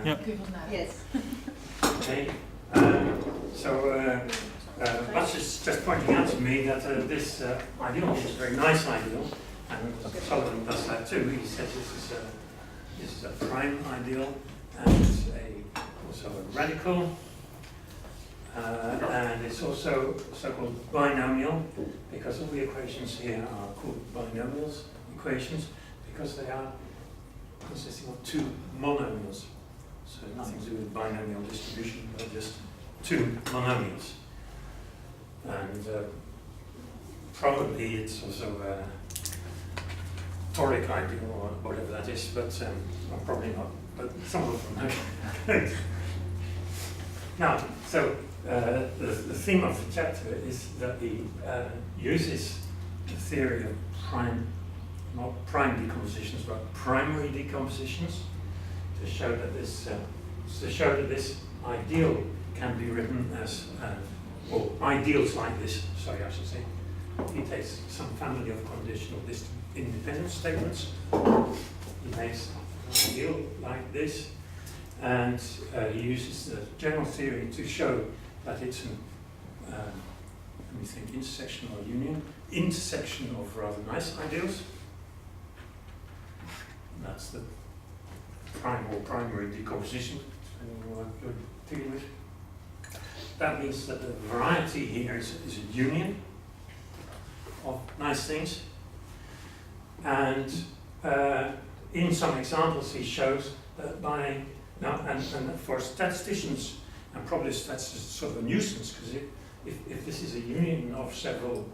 Yep. Yes. Okay. Bas is just pointing out to me that this ideal is a very nice ideal, and Sullivan does that too. He says this is a prime ideal, and it's also a radical, and it's also so-called binomial, because all the equations here are called binomials equations, because they are consisting of two monomials. So nothing to do with binomial distribution, but just two monomials. And probably it's also a toric ideal or whatever that is, but well, probably not, but some of them are. Now, so the theme of the chapter is that he uses the theory of not prime decompositions, but primary decompositions to show that this ideal can be written as or ideals like this. Sorry, I should say. He takes some family of conditional independence statements. He makes an ideal like this, and he uses the general theory to show that it's an let me think, intersection or union, intersection of rather nice ideals. That's the prime or primary decomposition, depending on what you're dealing with. That means that the variety here is a union of nice things. And in some examples he shows that and for statisticians and probabilists that's sort of a nuisance, because if this is a union of several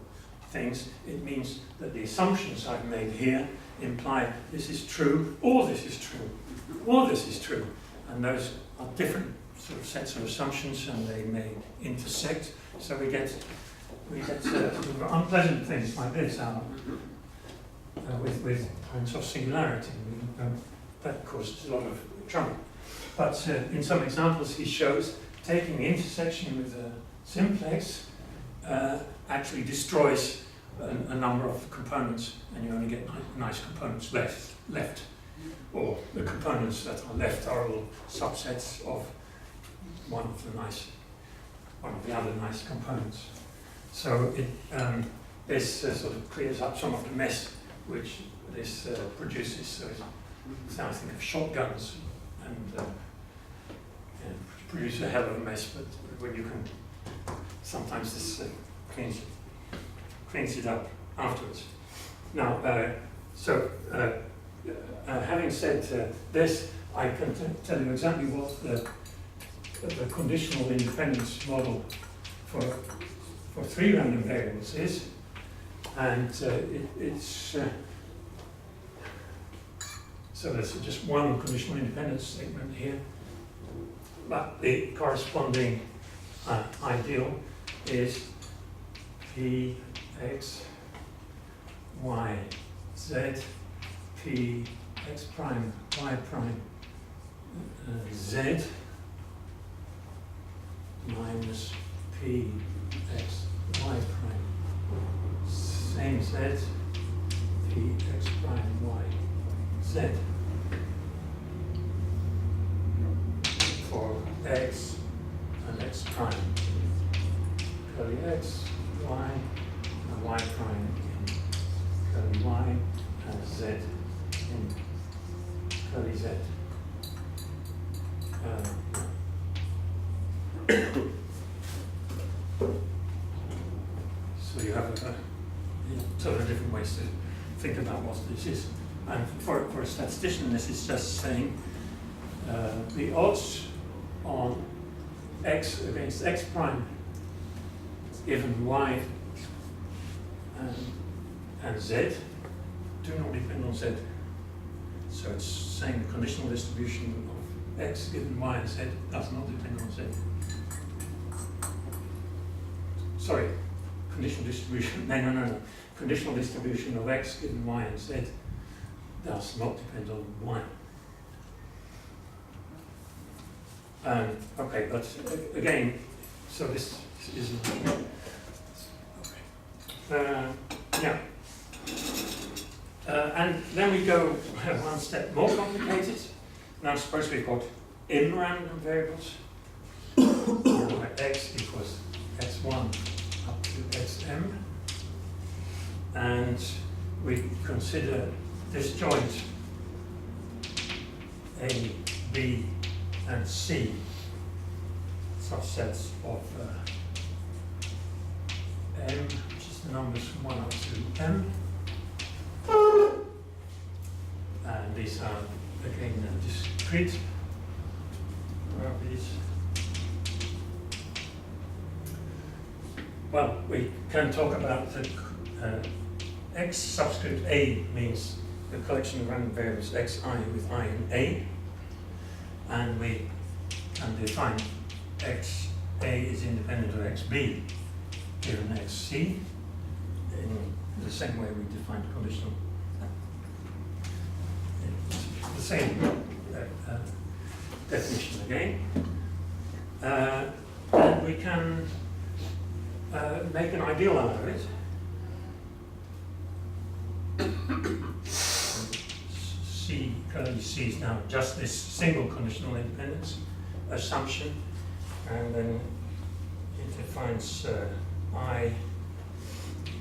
things, it means that the assumptions I've made here imply this is true, or this is true, or this is true. And those are different sort of sets of assumptions, and they may intersect. So we get sort of unpleasant things like this with points of singularity. That causes a lot of trouble. But in some examples he shows taking the intersection with a simplex actually destroys a number of components, and you only get nice components left. Or the components that are left are all subsets of one of the other nice components. So this sort of clears up some of the mess which this produces. So I think of shotguns and produce a hell of a mess, but when you can, sometimes this cleans it up afterwards. Now, having said this, I can tell you exactly what the conditional independence model for three random variables is, and it's so there's just one conditional independence statement here, but the corresponding ideal is P x y z P x prime y prime z minus P x y prime same z P x prime y z for x and x prime, curly x, y, and y prime in curly y, and z in curly z. So you have sort of different ways to think about what this is. And for a statistician, this is just saying the odds on x against x prime given y and z do not depend on z. So it's saying the conditional distribution of x given y and z does not depend on z. Sorry, conditional distribution, no. Conditional distribution of x given y and z does not depend on y. Okay, but again, so this is okay. Yeah. And then we go one step more complicated. Now suppose we've got in random variables, where x equals x1 up to xm, and we consider disjoint A, B, and C subsets of M, which is the numbers from 1 up to M. And these are again discrete properties. Well, we can talk about the X subscript A means the collection of random variables xi with I and A, and we can define xa is independent of xb given xc in the same way we defined conditional. It's the same definition again, and we can make an ideal out of it. Curly C is now just this single conditional independence assumption, and then it defines I.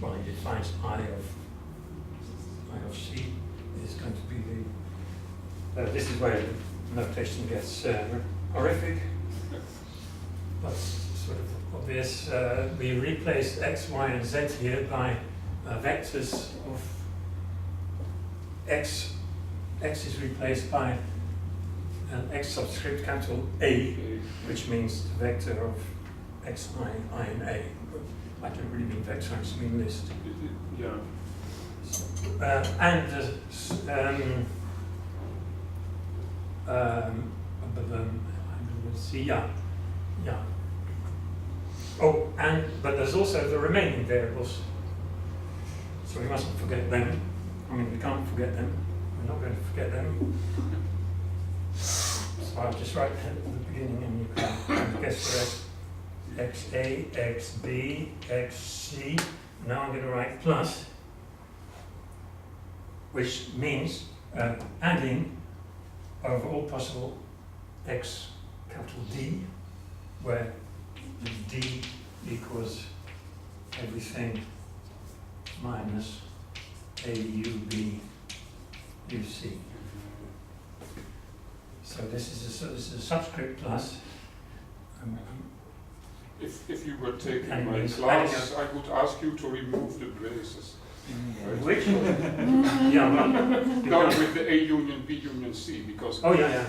Well, it defines I of C is going to be the. This is where the notation gets horrific, but sort of obvious. We replace x, y, and z here by vectors of x. X is replaced by an X subscript capital A, which means the vector of X, I, and A. I don't really mean vector, I just mean list. Yeah. See, yeah. Oh, but there's also the remaining variables, so we mustn't forget them. I mean, we can't forget them. We're not going to forget them. So I'll just write them at the beginning, and you can guess the rest. XA, XB, XC. Now I'm going to write plus, which means adding over all possible X capital D, where D equals everything minus A, U, B, U, C. So this is a subscript plus. If you were taking And my means class, I would ask you to remove the braces. Right? Which? Yeah, well, No, with the A union, B union, C, because oh yeah.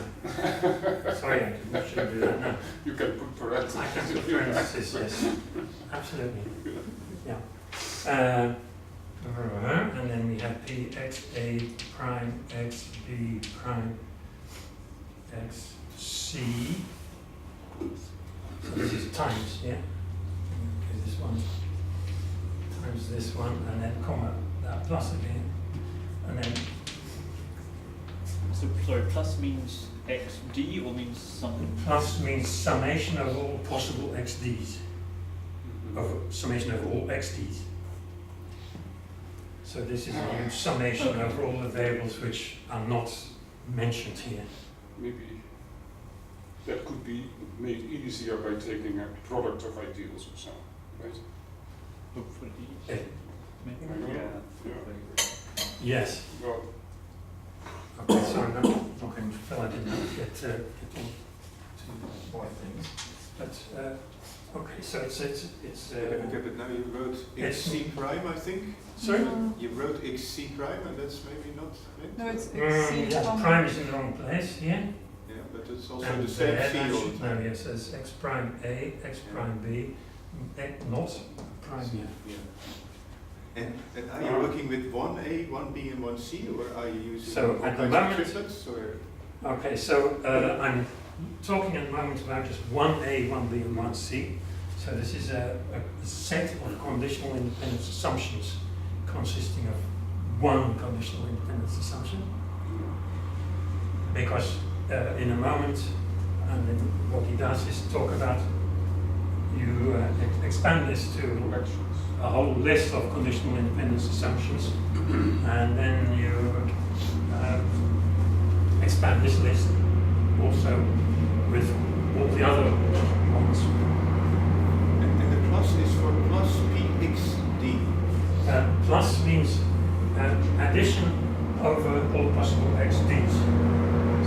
Sorry, I shouldn't do that now. you can put parentheses. I can put parentheses, yes. Absolutely. Yeah. And then we have P X A prime X B prime X C. So this is times, yeah? Okay, this one times this one, and then comma that plus again, and then. So sorry, plus means xd or means something? Plus means summation of all possible xd's, of summation of all xd's. So this is a huge summation over all the variables which are not mentioned here. Maybe that could be made easier by taking a product of ideals or so, right? Hopefully. Eh, Maybe. I know. Yeah. Yeah. Yes. Well, Okay, so I'm not going to fill. I didn't get to more things, but okay. So it's Okay, but now you wrote xc prime, I think. sorry. You wrote xc prime, and that's maybe not right? No, it's xc Yeah, comma. prime is in the wrong place here. Yeah, but it's also And the same that field. should- No, yes, there's x prime A, x prime B, not prime B. Yeah. And are you working with 1A, 1B, and 1C, or are you using So all at the kinds of moment- triplets, or? Okay, so I'm talking at the moment about just 1A, 1B, and 1C. So this is a set of conditional independence assumptions consisting of one conditional independence assumption. Because in a moment, and then what he does is talk about, you expand this to collections. a whole list of conditional independence assumptions, and then you expand this list also plus means addition over all possible xd's.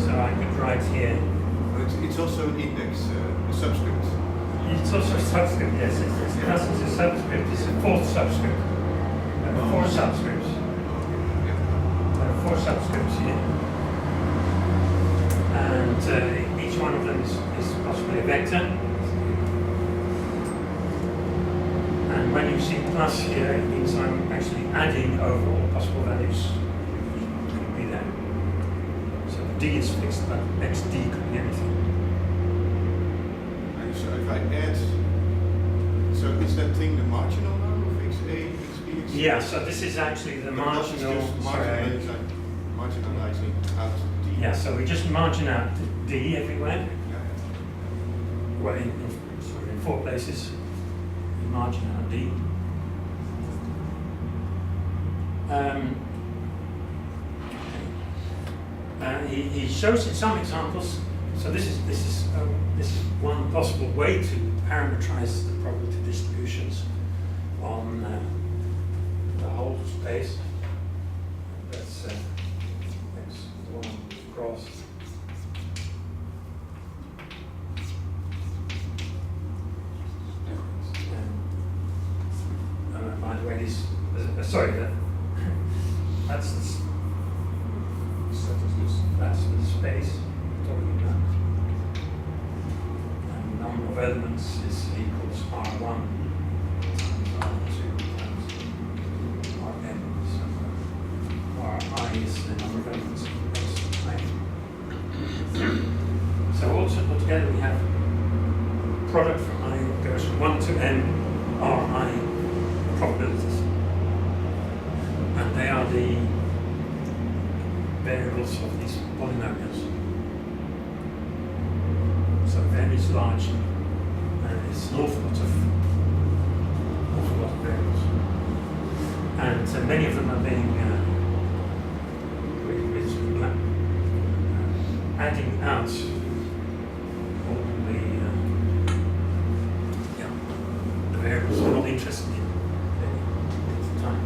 So I could write here. But it's also an index, a subscript. It's also a subscript, yes. It's plus it's a subscript. It's a fourth subscript. There are four subscripts. Yeah. There are four subscripts here. And each one of them is possibly a vector. And when you see plus here, it means I'm actually adding over all possible values. Could be there. So the d is fixed, but xd could be anything. And so if I add, so is that thing the marginal now of x, a, x, b, x? Yeah, so this is actually the marginal. Marginalizing out d. Yeah, so we just margin out d everywhere. Yeah. Well, in 4 places, we margin out d. He shows in some examples. So this is one possible way to parameterize the probability distributions on the whole space. That's one cross. By the way, sorry, that's the space we're talking about. And the number of elements is equals R1 times R2 times Rn. So Ri is the number of elements. So altogether we have product from I goes from 1 to n Ri probabilities. And they are the variables of these polynomials. So n is large, and it's an awful lot of variables. And many of them are being adding out all the variables we're not interested in at the time.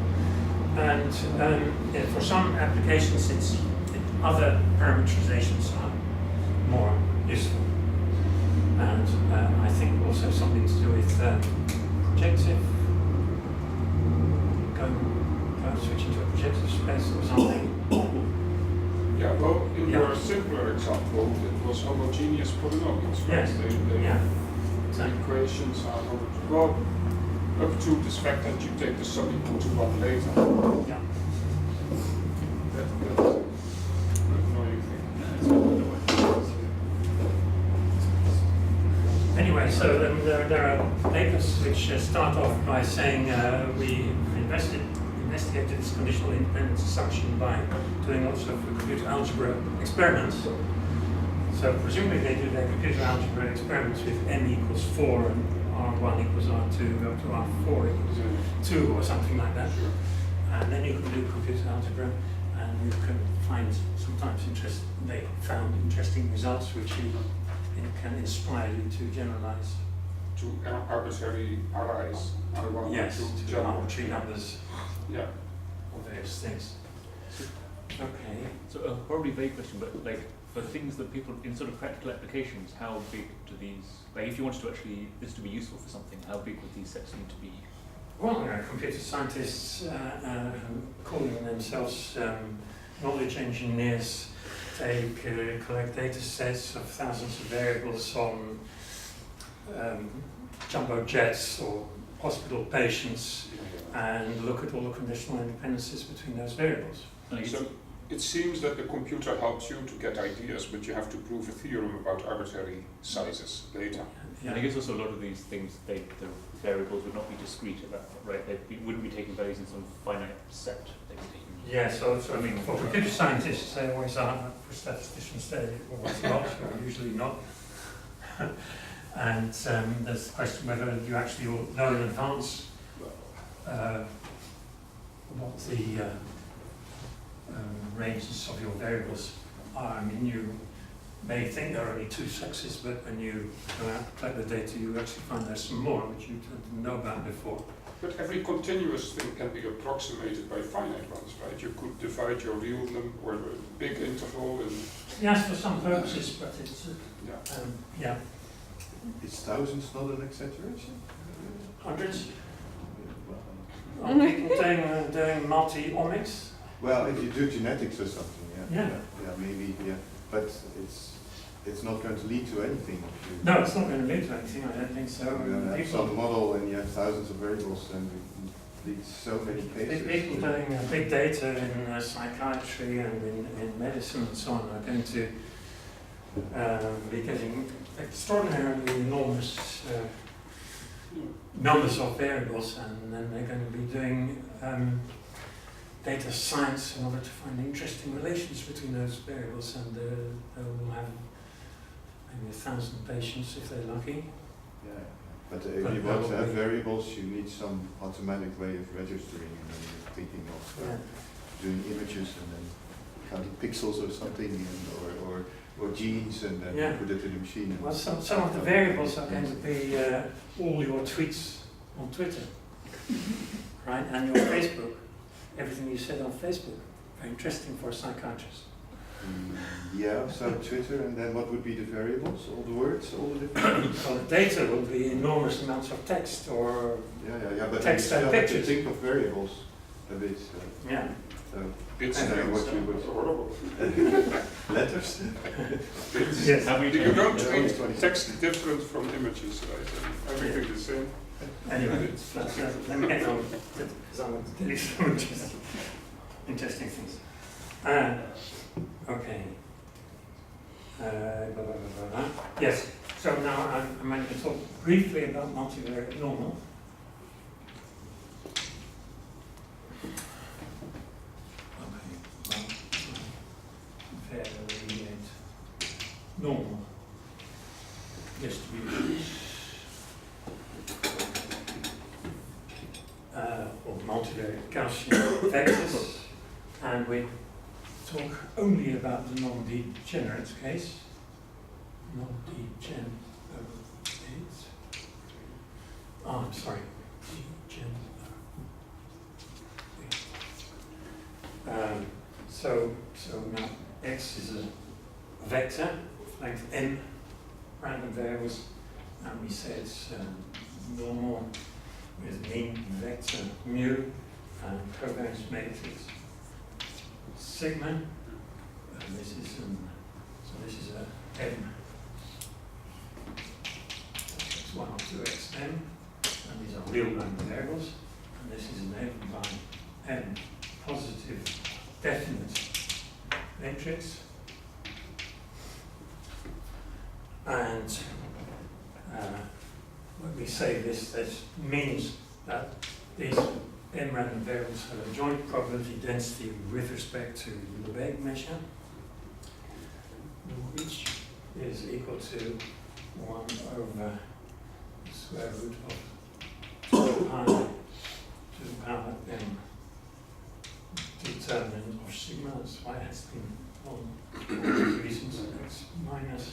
And for some applications, other parameterizations are more useful. And I think also something to do with projective, switching to a projective space or something. Yeah, well, in your simpler example, it was homogeneous polynomials, right? Yes. The equations are well up to this fact that you take the sum equal to 1 later. Yeah. That's an annoying thing. Anyway, so there are papers which start off by saying we investigated this conditional independence assumption by doing lots of computer algebra experiments. So presumably they do their computer algebra experiments with n equals 4 and R1 equals R2 up to R4 equals 2 or something like that. And then you can do computer algebra and you can find sometimes they found interesting results which can inspire you to generalize. To arbitrary RIs. Yes, to general arbitrary numbers. Yeah. Or various things. Okay. So probably vague question, but like for things that people in sort of practical applications, how big do these? Like if you wanted to actually this to be useful for something, how big would these sets need to be? Well, computer scientists calling themselves knowledge engineers collect data sets of thousands of variables on jumbo jets or hospital patients and look at all the conditional independencies between those variables. So it seems that the computer helps you to get ideas, but you have to prove a theorem about arbitrary sizes later. Yeah. And I guess also a lot of these things, the variables would not be discrete at that point, right? They wouldn't be taking values in some finite set. They'd be taking. Yeah, so I mean, for computer scientists, they always are. For statisticians, they always not, or usually not. And there's the question whether you actually know in advance what the ranges of your variables are. I mean, you may think there are only 2 sexes, but when you go out to collect the data, you actually find there's some more which you didn't know about before. But every continuous thing can be approximated by finite ones, right? You could divide your real number or a big interval and Yes, for some purposes, but it's, yeah. yeah, Is thousands not an exaggeration? hundreds. Well, Are people doing multi-omics? well, if you do genetics or something, Yeah. maybe, yeah. But it's not going to lead to anything. If you, No, it's not going to lead to anything, I don't think so. You're going to have People- some model and you have thousands of variables and it leads so many cases. People doing big data in psychiatry and in medicine and so on are going to be getting extraordinarily enormous numbers of variables, and then they're going to be doing data science in order to find interesting relations between those variables, and they'll have maybe 1,000 patients if they're lucky. Yeah, but if you want to have variables, you need some automatic way of registering, and then you're thinking of doing images and then counting pixels or something, and, or genes, and then Yeah. put it in the machine. And Well, some of the variables are going to be all your tweets on Twitter, right, and your Facebook, everything you said on Facebook. Very interesting for a psychiatrist. Yeah, so Twitter, and then what would be the variables? All the words, all the different. So the data will be enormous amounts of text or Yeah, but Text you and still have to pictures. think of variables a bit. yeah. So Bits I don't know things, what you would- that's horrible. letters. Bits. Yes. Have we You don't Yeah, treat 20. text different from images, right? Everything the same. Anyway, let me get on because I want to tell you some interesting things. Okay. Blah, blah, blah, blah, blah. Yes. So now I'm going to talk briefly about multivariate normal. Variate normal distributions. Or multivariate Gaussian vectors, and we talk only about the non-degenerate case. Non-degenerate. Oh, I'm sorry. So now x is a vector of length n, random variables, and we say it's normal with mean vector mu and covariance matrix sigma, and this is a m. X1 or 2xm, and these are real random variables, and this is enabled by m positive definite matrix. And when we say this, this means that these n random variables have a joint probability density with respect to the Lebesgue measure, which is equal to 1 over the square root of 2 pi to the power n determinant of sigma. That's why it has been on all the reasons. X minus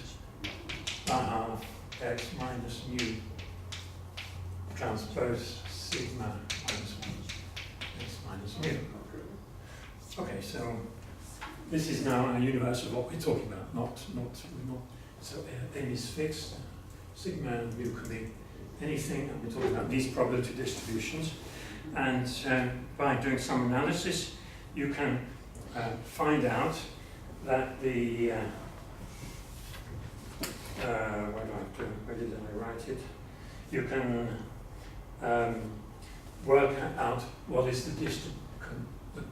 half x minus mu transpose sigma minus 1 x minus mu. Okay, so this is now a universe of what we're talking about, not so n is fixed, sigma and mu can be anything, and we're talking about these probability distributions. And by doing some analysis, you can find out that the where did I write it? You can work out what is the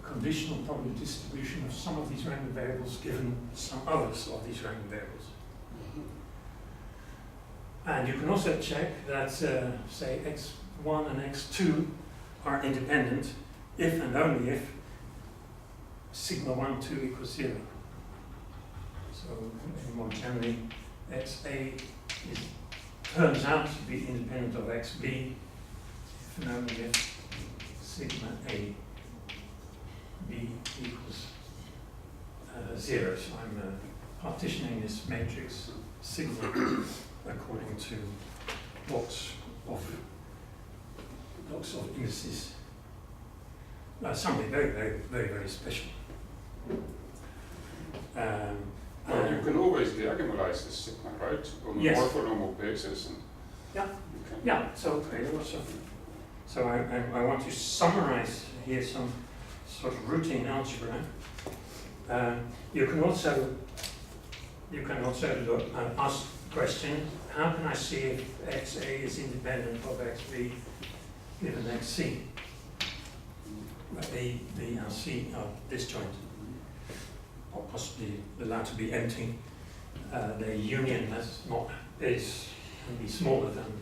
conditional probability distribution of some of these random variables given some others of these random variables. And you can also check that, say, x1 and x2 are independent if and only if sigma 1, 2 equals 0. So, more generally, xa turns out to be independent of xb if and only if sigma a b equals 0. So I'm partitioning this matrix sigma according to blocks of blocks of indices. Something very, very, very, very special. Well, you can always diagonalize this sigma, right? On a Yes. orthonormal basis. And Yeah. you can- Yeah, so okay, so I want to summarize here some sort of routine algebra. You can also look and ask the question, how can I see if XA is independent of XB given XC? Where A, B and C are disjoint, or possibly allowed to be empty. The union can be smaller than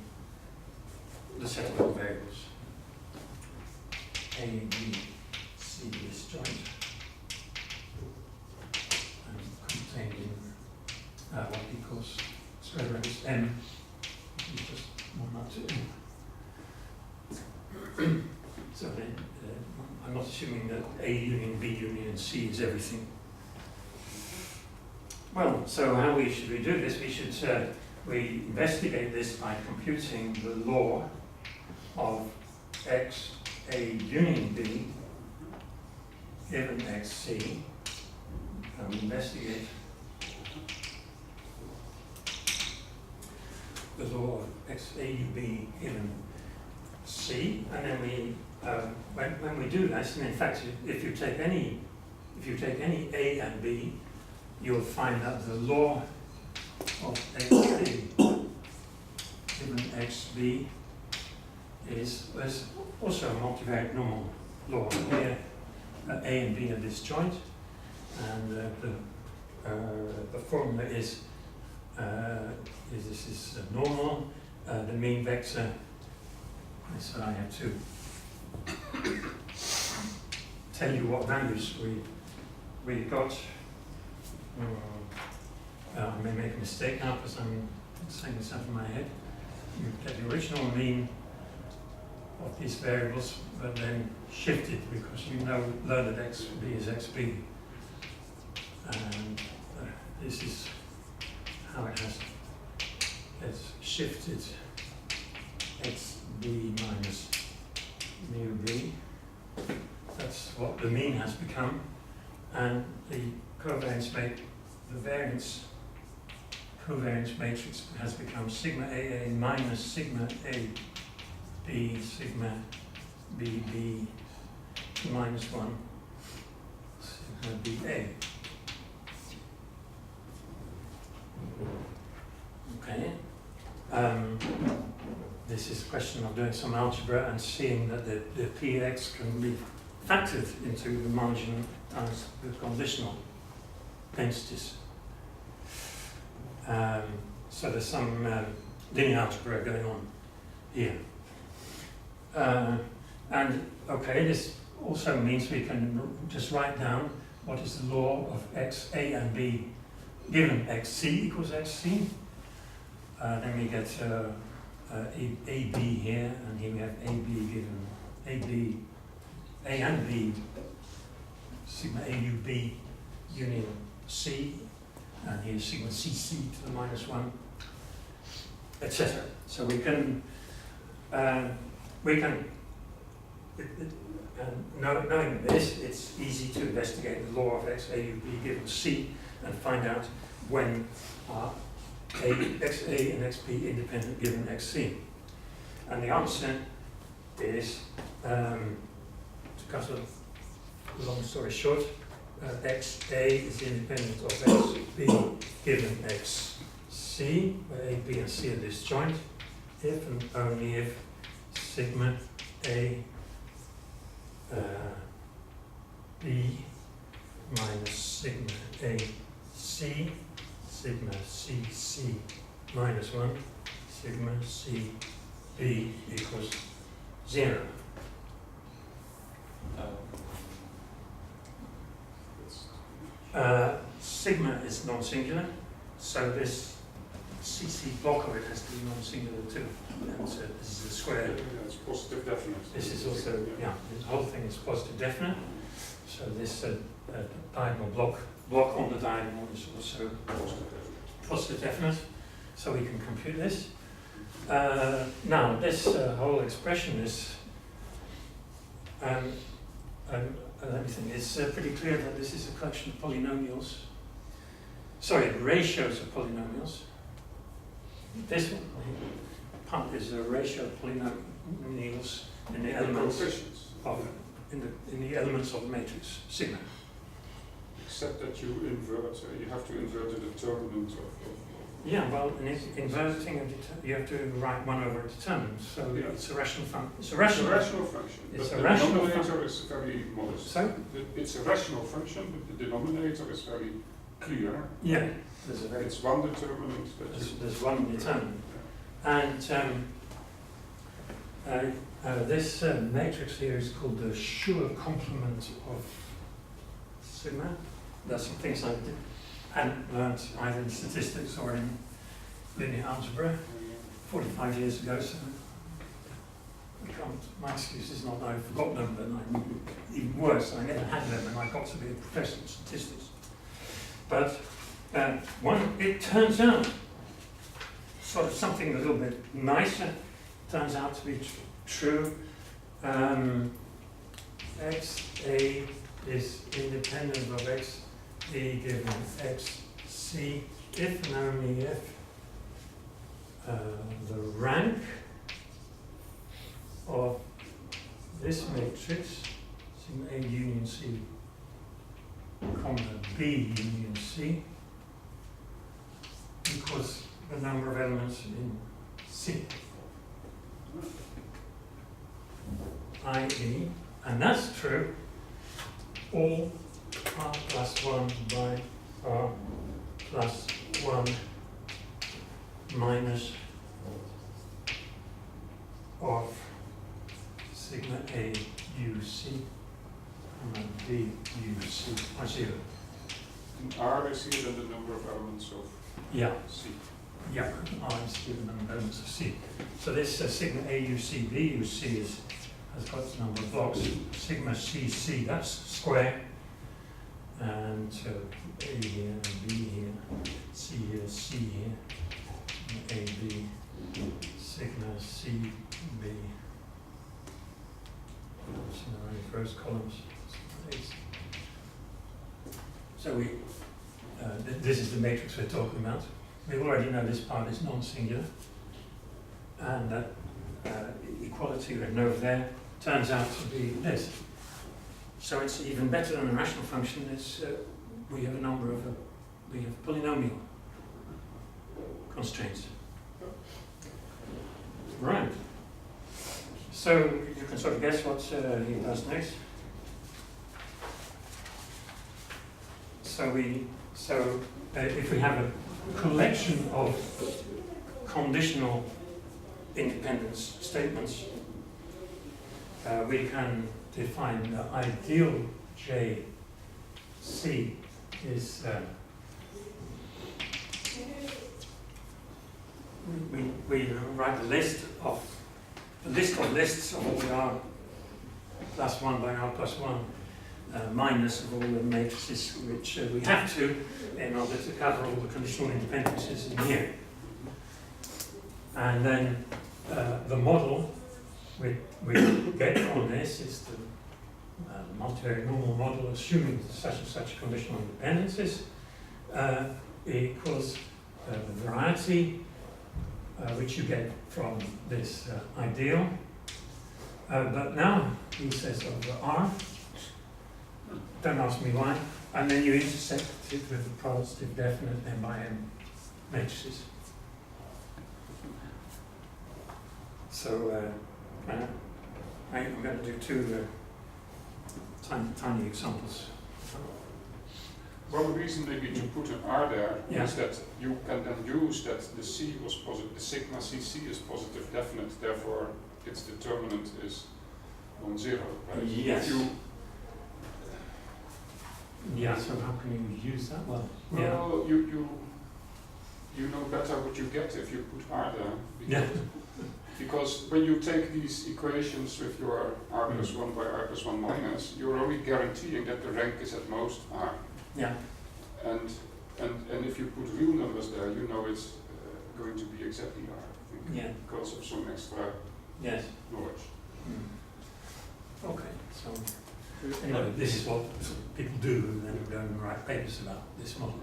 the set of variables. A, B, C disjoint and contained in what he calls square brackets M, which is just 1 up to M. So then, I'm not assuming that A union, B union, and C is everything. Well, so how should we do this? We investigate this by computing the law of X A union B given XC. And we investigate the law of X A U B given C, and then we when we do this, and in fact, if you take any A and B, you'll find that the law of XA given XB is also a multivariate normal law. Here, A and B are disjoint, and the formula is this is normal. The mean vector. So I have to tell you what values we got. I may make a mistake now because I'm saying this out of my head. You get the original mean of these variables, but then shifted because you learn that XB is XB. And this is how it's shifted XB minus mu B. That's what the mean has become. And the covariance matrix has become sigma AA minus sigma AB sigma BB to minus 1 sigma BA. Okay. This is a question of doing some algebra and seeing that the PX can be factored into the margin as the conditional densities. So there's some linear algebra going on here. And okay, this also means we can just write down what is the law of X A and B given XC equals XC. Then we get AB here, and here we have AB given A and B, sigma AUB union C, and here's sigma CC to the minus 1, etc. So we can knowing this, it's easy to investigate the law of XAUB given C and find out when XA and XB independent given XC. And the answer is, to cut a long story short, XA is independent of XB given XC, where A, B and C are disjoint, if and only if sigma A B minus sigma AC sigma CC minus 1 sigma CB equals 0. Sigma is non-singular, so this CC block of it has to be non-singular too. And so this is a square. Yeah, it's positive definite. This is also, yeah, the whole thing is positive definite. So this diagonal block on the diagonal is also positive definite. So we can compute this. Now this whole expression is Let me think. It's pretty clear that this is a collection of polynomials. Sorry, ratios of polynomials. This one part is a ratio of polynomials in the elements Coefficients. of in the elements of a matrix sigma. Except that you invert, you have to invert the determinant of Yeah, well, in inverting you have to write 1 over a determinant, so Yeah. it's a rational function. It's a It's rational. a rational function. It's but a the rational denominator is very modest. So It's a rational function, but the denominator is very clear. yeah, there's a very It's one determinant that you. there's one determinant, and this matrix here is called the Schur complement of sigma. There's some things I hadn't learned either in statistics or in linear algebra 45 years ago, so my excuse is not that I forgot them, but even worse, I never had them and I got to be a professor in statistics. But it turns out sort of something a little bit nicer turns out to be true. XA is independent of XB given XC if and only if the rank of this matrix, sigma A union C, comma B union C, equals the number of elements in C. I.e., and that's true, all R plus 1 by R plus 1 minus of sigma A U C comma B U C are 0. And R is here then the number of elements of Yeah. C. Yeah, R is given number of elements of C. So this sigma A U C B U C has got the number of blocks. Sigma C C, that's square. And so A here, B here, C here, C here, A B, sigma C B. So the first columns. So this is the matrix we're talking about. We already know this part is non-singular, and that equality written over there turns out to be this. So it's even better than a rational function. It's we have a number of we have polynomial constraints. Right. So you can sort of guess what he does next. So if we have a collection of conditional independence statements, we can define the ideal JC is we write a list of lists of all the R plus 1 by R plus 1 minus of all the matrices which we have to in order to cover all the conditional independences in here. And then the model we get from this is the multivariate normal model assuming such and such conditional independences equals the variety which you get from this ideal. But now he says over R, don't ask me why, and then you intersect it with the positive definite M by M matrices. So I'm going to do two tiny examples. One reason maybe to put an R there Yeah. is that you can then use that the C was positive, the sigma CC is positive definite, therefore its determinant is non-zero, right? Yes. If you, Yeah, so how can you use that? Well, you know better what you get if you put R there. yeah. Because when you take these equations with your R plus 1 by R plus 1 minus, you're only guaranteeing that the rank is at most R. Yeah. And if you put real numbers there, you know it's going to be exactly R, I think, Yeah. because of some extra Yes. knowledge. Okay, so anyway, this is what sort of people do, and then go and write papers about this model.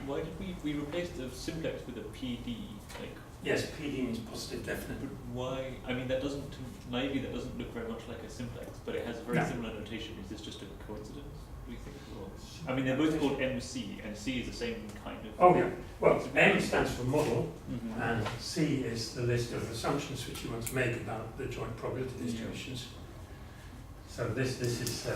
Why did we replace the simplex with a PD? Like, Yes, PD means positive definite. but why? I mean, that doesn't, maybe that doesn't look very much like a simplex, but it has a very No. similar notation. Is this just a coincidence, do you think? Or, I mean, they're both called MC, and C is the same kind of. Oh yeah, well, M stands for model, Mhm. and C is the list of assumptions which you want to make about the joint probability distributions. So this is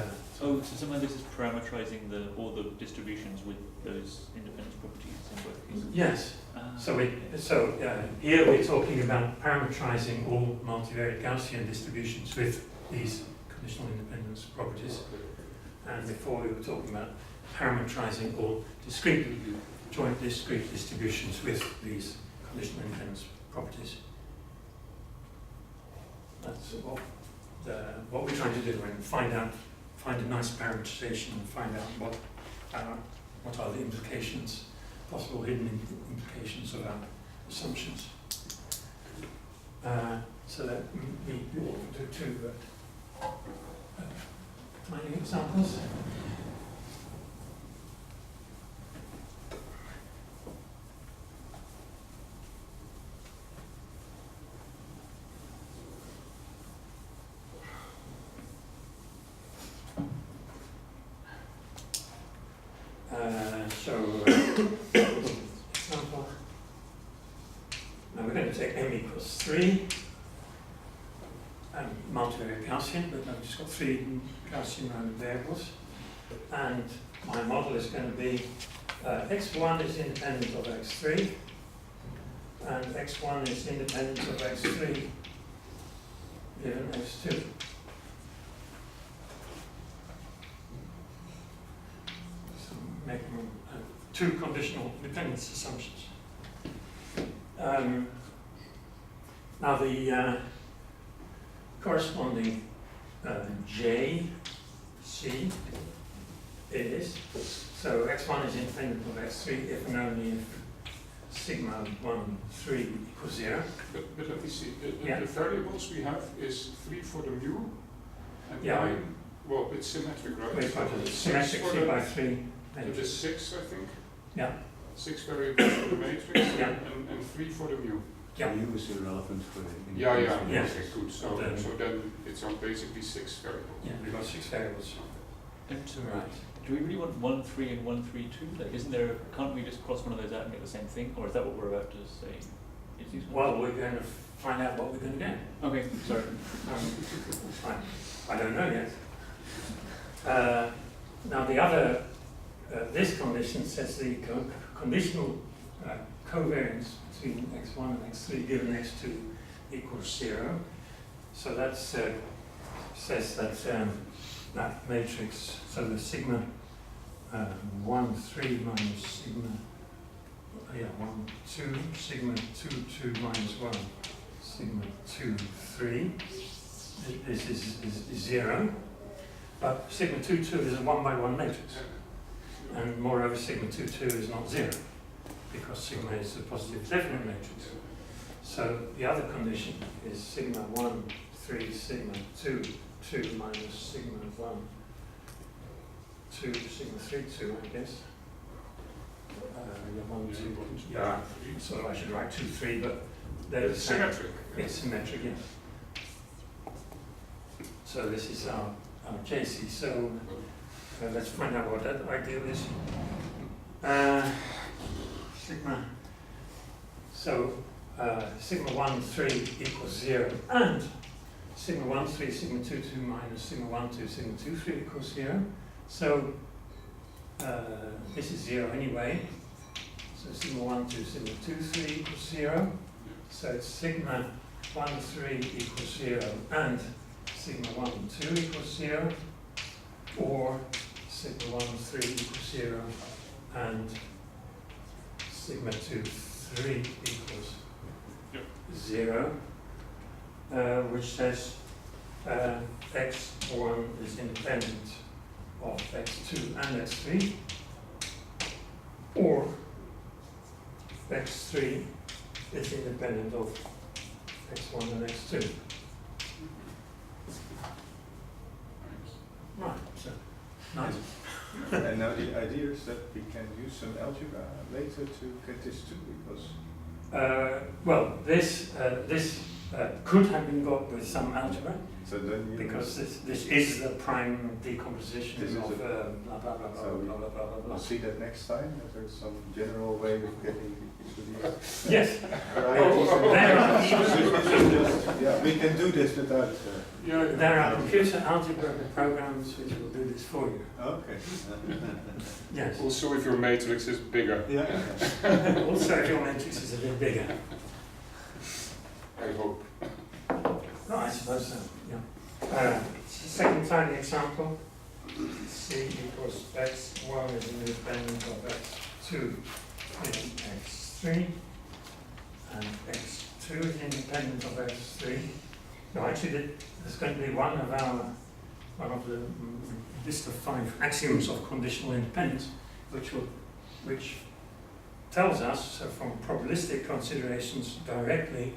Oh, so somehow this is parameterizing all the distributions with those independence properties in both cases. yes. Ah, So okay. here we're talking about parametrizing all multivariate Gaussian distributions with these conditional independence properties, and before we were talking about parametrizing all discrete, joint discrete distributions with these conditional independence properties. That's what we're trying to do, and find a nice parameterization and find out what are the implications, possible hidden implications of our assumptions. So that we do two tiny examples. Example. Now we're going to take m equals 3, and multivariate Gaussian, but I've just got 3 Gaussian random variables. And my model is going to be x1 is independent of x3, and x1 is independent of x3 given x2. So making two conditional dependence assumptions. Now the corresponding J, C is, so x1 is independent of x3 if and only if sigma 1, 3 equals 0. But let me see, Yeah. the variables we have is 3 for the mu, and Yeah. 9, well, it's symmetric, right? We've got So a it's symmetric 6 for 3 the, by 3 it matrix. is 6, I think. Yeah. 6 variables for the matrix, Yeah. and 3 for the mu. Yeah. mu is irrelevant for the Yeah, yeah, Yes. okay, good. So, Then- so then it's on basically 6 variables. Yeah, we've got 6 variables. And Right. do we really want 1, 3 and 1, 3, 2? Like, isn't there? Can't we just cross one of those out and get the same thing, or is that what we're about to say? Is these Well, we're going to find out what we're going to get. okay, sorry. I don't know yet. Now the other, this condition says the conditional covariance between x1 and x3 given x2 equals 0. So that says that that matrix, so the sigma 1, 3 minus sigma 1, 2, sigma 2, 2 minus 1, sigma 2, 3. This is 0. But sigma 2, 2 is a 1 by 1 matrix. And moreover, sigma 2, 2 is not 0, because sigma is a positive definite matrix. So the other condition is sigma 1, 3, sigma 2, 2 minus sigma 1, 2, sigma 3, 2, I guess. Yeah, 1, 2, yeah, so I should write 2, 3, but they're the It's same. symmetric. It's symmetric, yes. So this is our JC. So let's find out what that ideal is. Sigma. So sigma 1, 3 equals 0, and sigma 1, 3, sigma 2, 2 minus sigma 1, 2, sigma 2, 3 equals 0. So this is 0 anyway. So sigma 1, 2, sigma 2, 3 equals 0. So it's sigma 1, 3 equals 0 and sigma 1, 2 equals 0, or sigma 1, 3 equals 0 and sigma 2, 3 equals 0, which says x1 is independent of x2 and x3, or x3 is independent of x1 and x2. Nice. And now the idea is that we can use some algebra later to get this too, because Well, this could have been got with some algebra, so then you because this is the prime decomposition This is of a- blah blah blah blah so blah blah blah blah we'll blah. see that next time, that there's some general way of getting into the Yes, But there are yeah, we can do this without. there are computer algebra programs which will do this for you. Okay. Yes. Also, if your matrix is bigger, Yeah. Also, if your matrix is a bit bigger. I hope. No, I suppose so. Yeah. Second tiny example. C equals x1 is independent of x2 in x3, and x2 is independent of x3. No, actually, there's going to be one of the list of 5 axioms of conditional independence, which tells us, so from probabilistic considerations directly,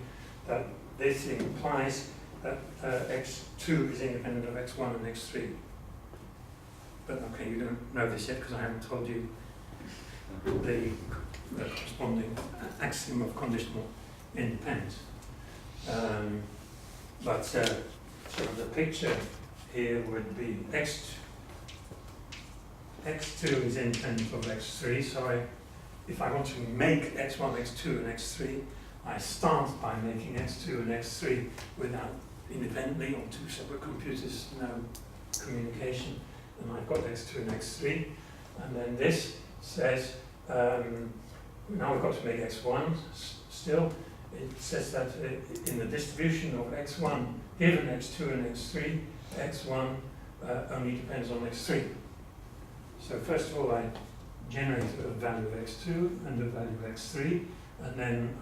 that this implies that x2 is independent of x1 and x3. But okay, you don't know this yet because I haven't told you the corresponding axiom of conditional independence. But so the picture here would be x2 is independent of x3, so if I want to make x1, x2 and x3, I start by making x2 and x3 without independently on 2 separate computers, no communication, and I've got x2 and x3, and then this says, now we've got to make x1 still. It says that in the distribution of x1 given x2 and x3, x1 only depends on x3. So first of all, I generate a value of x2 and a value of x3, and then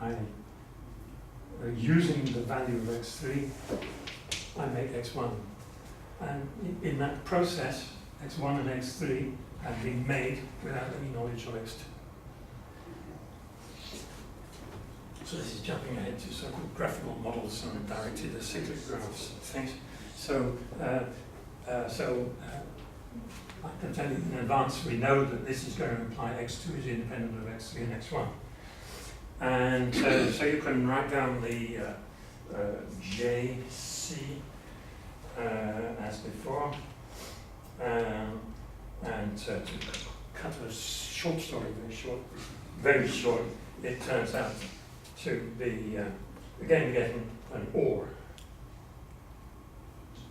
using the value of x3, I make x1. And in that process, x1 and x3 have been made without any knowledge of x2. So this is jumping ahead to so-called graphical models and directed acyclic graphs and things. So, I can tell you in advance, we know that this is going to imply x2 is independent of x3 and x1. And so you can write down the JC as before. And to cut a short story very short, it turns out to be, again, getting an or.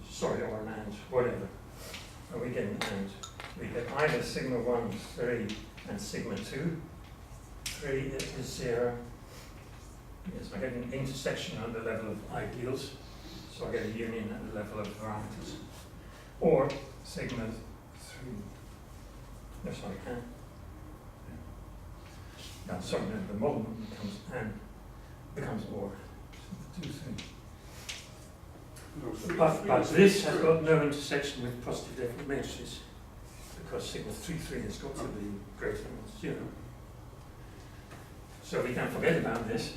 Sorry, or an and, whatever. And we get an and. We get either sigma 1, 3, and sigma 2. 3 is 0. Yes, I get an intersection at the level of ideals, so I get a union at the level of varieties. Or sigma 3. No, sorry, and. No, sorry, no, the model becomes and, becomes or. 2, 3. But this has got no intersection with positive definite matrices, because sigma 3, 3 has got to be greater than 0. So we can forget about this.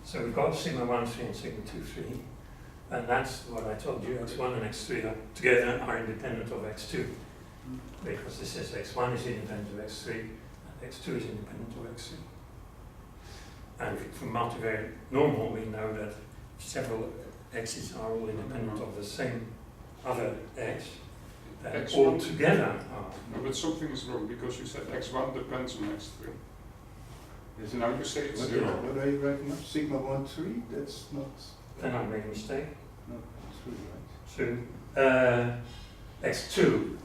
So we've got sigma 1, 3 and sigma 2, 3. And that's what I told you, x1 and x3 are together are independent of x2. Because this says x1 is independent of x3, and x2 is independent of x3. And from multivariate normal, we know that several x's are all independent of the same other x, that X1 all together are. No, but something is wrong, because you said x1 depends on x3. Is Now you say it's what, 0. what are you writing up? Sigma 1, 3? That's not. Then I made a mistake. No, 3, right? 2. X2.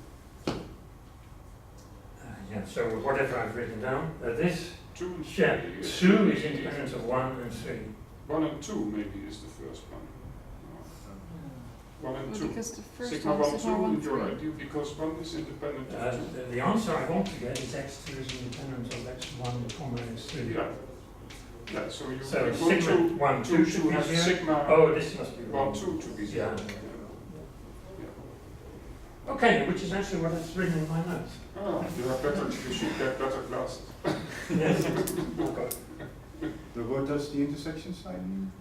Yeah, so whatever I've written down, this 2 and 3 yeah, 2 is independent of 1 and 3. 1 and 2 maybe is the first one. 1 and Well, 2. because the first Sigma one 1, is sigma 1, 2, you're 3. right, because 1 is independent of 2. The answer I want to get is x2 is independent of x1, comma x3. Yeah. Yeah, so you So go sigma to 1, 2 should be have here. sigma Oh, this must be 1, wrong. 2 to be 0. Yeah. Okay, which is actually what I've written in my notes. Ah, you should get better glasses. Yes. Okay. But what does the intersection sign mean?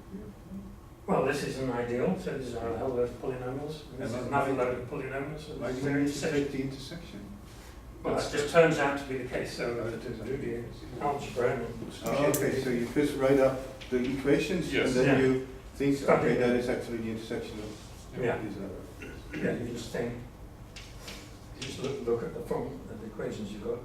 Well, this is an ideal, so this is our whole load of polynomials, and this is another load of polynomials, so Why this is do you their need to intersection. take the intersection? Well, that just turns out to be the case, so Oh, it is. do the algebra and Oh, okay, so you first write up the equations, Yes. and then Yeah. you think, Study okay, it. that is actually the intersection of Yeah. these yeah, you just think, you just look at the form of the equations you got.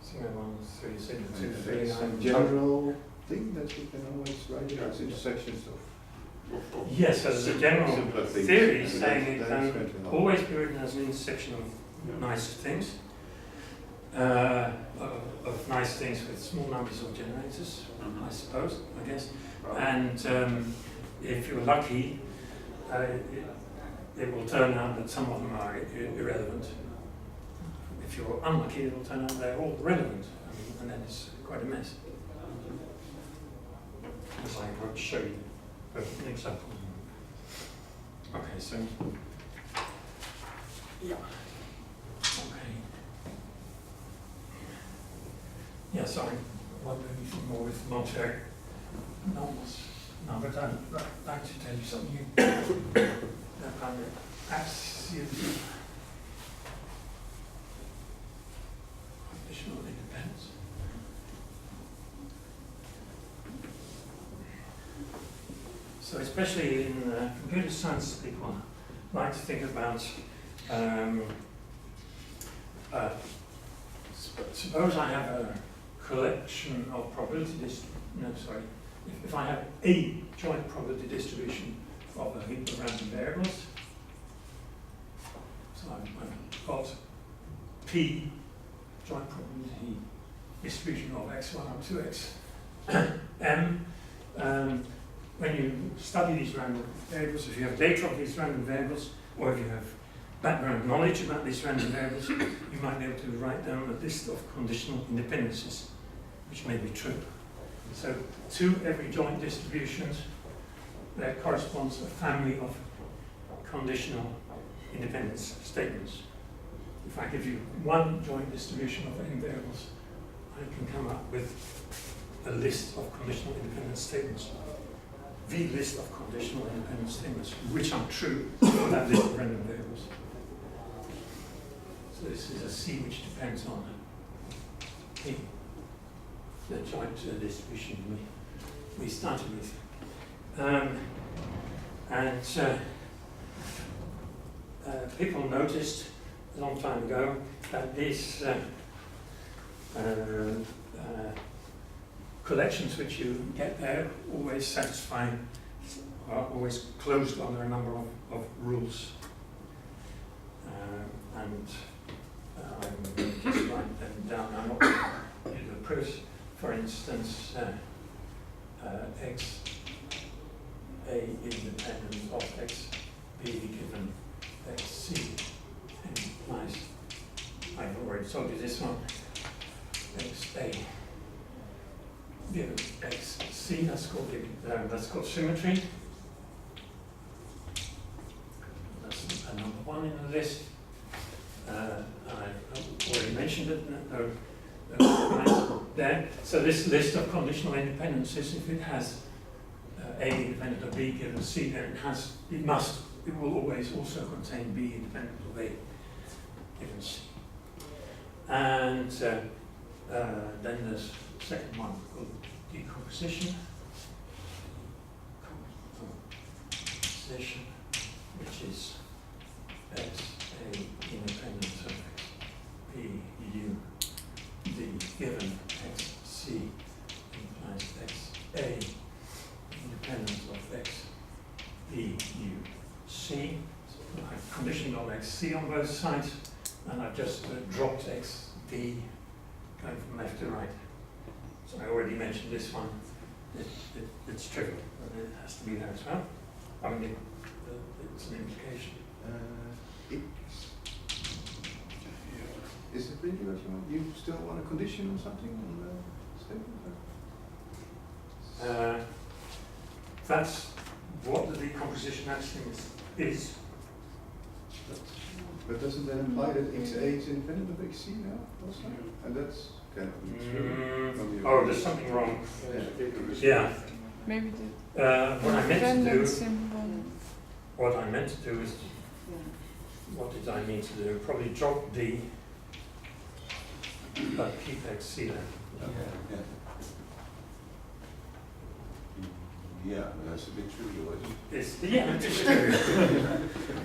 Somewhere 1, 3, 6, 2, 3, It's a 9. general thing that you can always write Yeah. as intersections of Yes, so there's a general simpler things. theory and saying it that is can going to help. always be written as an intersection of Yeah. nice things, of nice things with small numbers of generators, I suppose, I guess. And if you're lucky, it will turn out that some of them are irrelevant. If you're unlucky, it will turn out they're all relevant, and then it's quite a mess. As I will show you an example. Okay, so yeah. Okay. Yeah, sorry. I won't do anything more with Monterey novels. No, but I'd like to tell you something that I'm absolutely conditional independence. So especially in computer science, people like to think about suppose I have a collection of probability if I have a joint probability distribution of a heap of random variables, so I've got P joint probability distribution of x1 or 2x m. When you study these random variables, if you have data of these random variables, or if you have background knowledge about these random variables, you might be able to write down a list of conditional independencies, which may be true. So to every joint distributions, there corresponds a family of conditional independence statements. If I give you one joint distribution of n variables, I can come up with a list of conditional independence statements. The list of conditional independent statements, which are true for that list of random variables. So this is a C which depends on P, the joint distribution we started with. People noticed a long time ago that these collections which you get there always satisfy, are always closed under a number of rules. I'm just write them down. I'm not going to do the proofs. For instance, x a independent of x b given x c implies, I've already told you this one, x a given x c, that's called symmetry. That's a number one in the list. I've already mentioned it, there. So this list of conditional independencies, if it has A independent of B given C, then it will always also contain B independent of A given C. And then there's the second one called decomposition. Decomposition, which is x a independent of x b u d given x c implies x a independent of x b u c. So I've conditioned on x c on both sides, and I've just dropped x d going from left to right. So I already mentioned this one. It's trivial, but it has to be there as well. I mean, it's an implication. Is it really what you want? You still want a condition or something on the statement? That's what the decomposition actually is. But doesn't that imply that XA is independent of XC now also? And that's kind of true. Oh, there's something wrong. Yeah. Maybe What I meant to do, dependent symbol. what I meant to do is, what did I mean to do? Probably drop D, but keep XC there. Yeah, that's a bit trivial, isn't it? It's, yeah, it's true.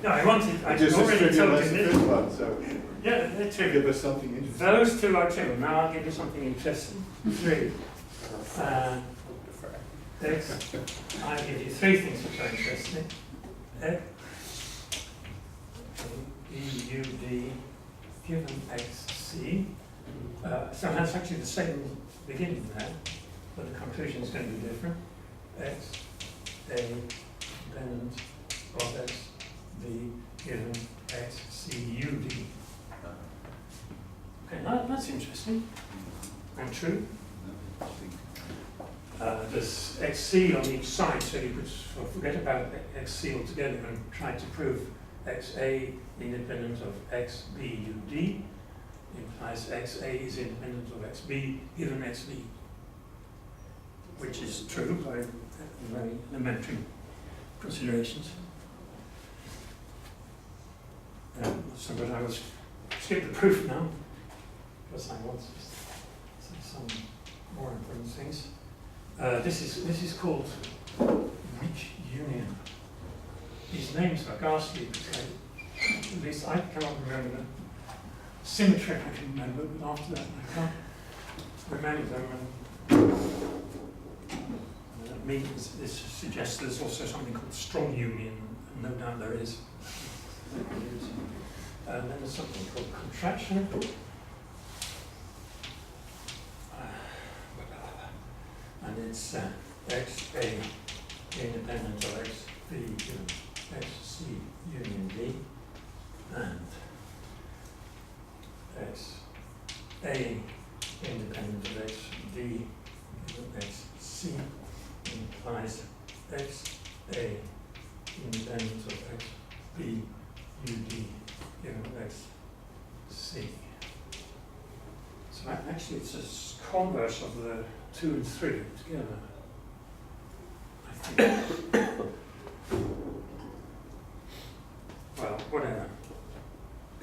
No, I wanted, I Just as already trivial told as you the this. first one, so Yeah, they're trivial. give us something interesting. Those two are trivial. Now I'll give you something interesting. Three. X. I'll give you three things which are interesting. X, E, U, D, given X, C. So that's actually the same beginning there, but the conclusion is going to be different. X, A, independent of X, B, given X, C, U, D. Okay, that's interesting and true. There's XC on each side, so you could forget about XC altogether and try to prove XA independent of XB, U, D implies XA is independent of XB given XB, which is true by very elementary considerations. So, but I will skip the proof now, because I want to say some more important things. This is called weak union. These names are ghastly, because at least I cannot remember them. Symmetry I can remember, but after that I can't remember them. And that means this suggests there's also something called strong union, and no doubt there is. And then there's something called contraction. And it's XA independent of XB given XC union D, and XA independent of XD given XC implies XA independent of XB UD given XC. So actually it's a converse of the 2 and 3 together, I think. Well, whatever.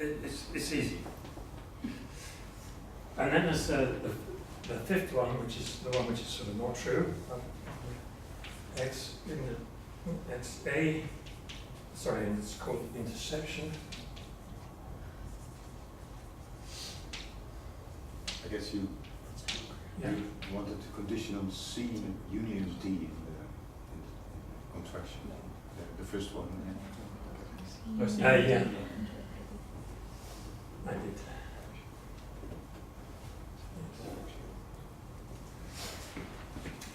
It's easy. And then there's the fifth one, which is the one which is sort of not true. X in the XA, sorry, and it's called intersection. I guess you wanted to condition on C union D in the contraction, the first one. Yeah, I did.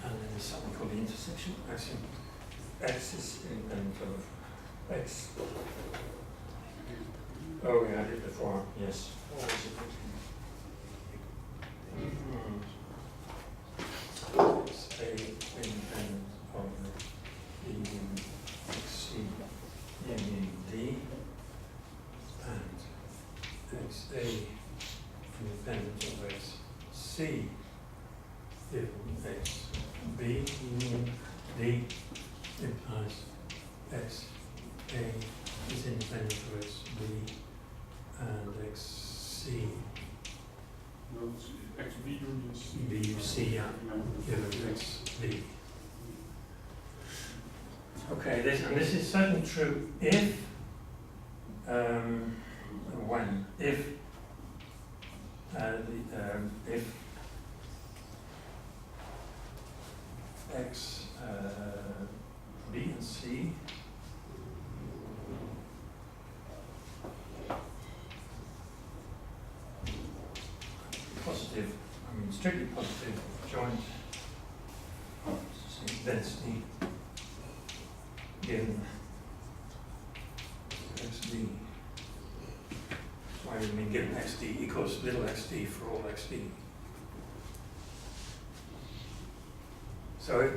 And then there's something called the intersection. Actually, X is independent of X. Oh yeah, I did before, yes. What was it? It's A independent of the XC union D, and XA independent of XC given XB union D implies XA is independent of XB and XC. No, it's XB union C. BUC, yeah, given XB. Okay, this is certainly true if, when, if X, B and C positive, I mean strictly positive joint density given XD. Why do we mean given XD equals little xd for all xd? So,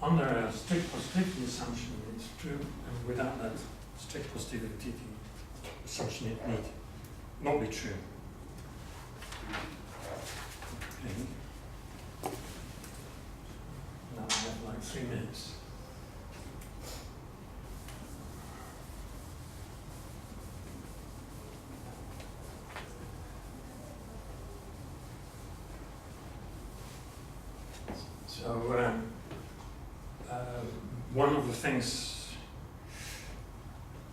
under a strict positivity assumption, it's true, and without that strict positivity assumption, it need not be true. Okay. Now I have like 3 minutes. So one of the things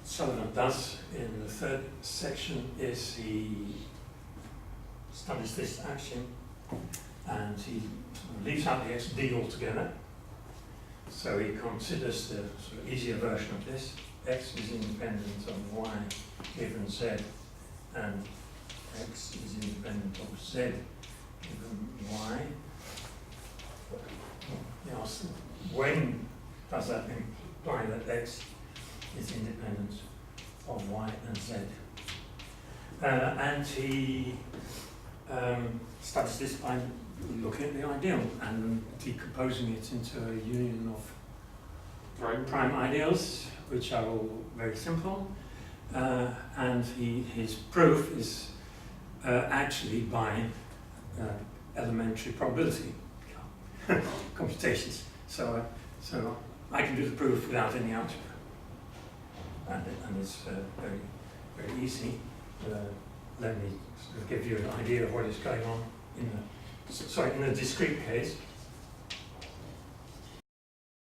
Sullivan does in the third section is he studies this action and he leaves out the xd altogether. So he considers the sort of easier version of this. X is independent of y given z, and x is independent of z given y. He asks, when does that imply that x is independent of y and z? And he studies this by looking at the ideal and decomposing it into a union of prime ideals, which are all very simple. And his proof is actually by elementary probability computations. So I can do the proof without any algebra, and it's very, very easy. Let me sort of give you an idea of what is going on in the discrete case.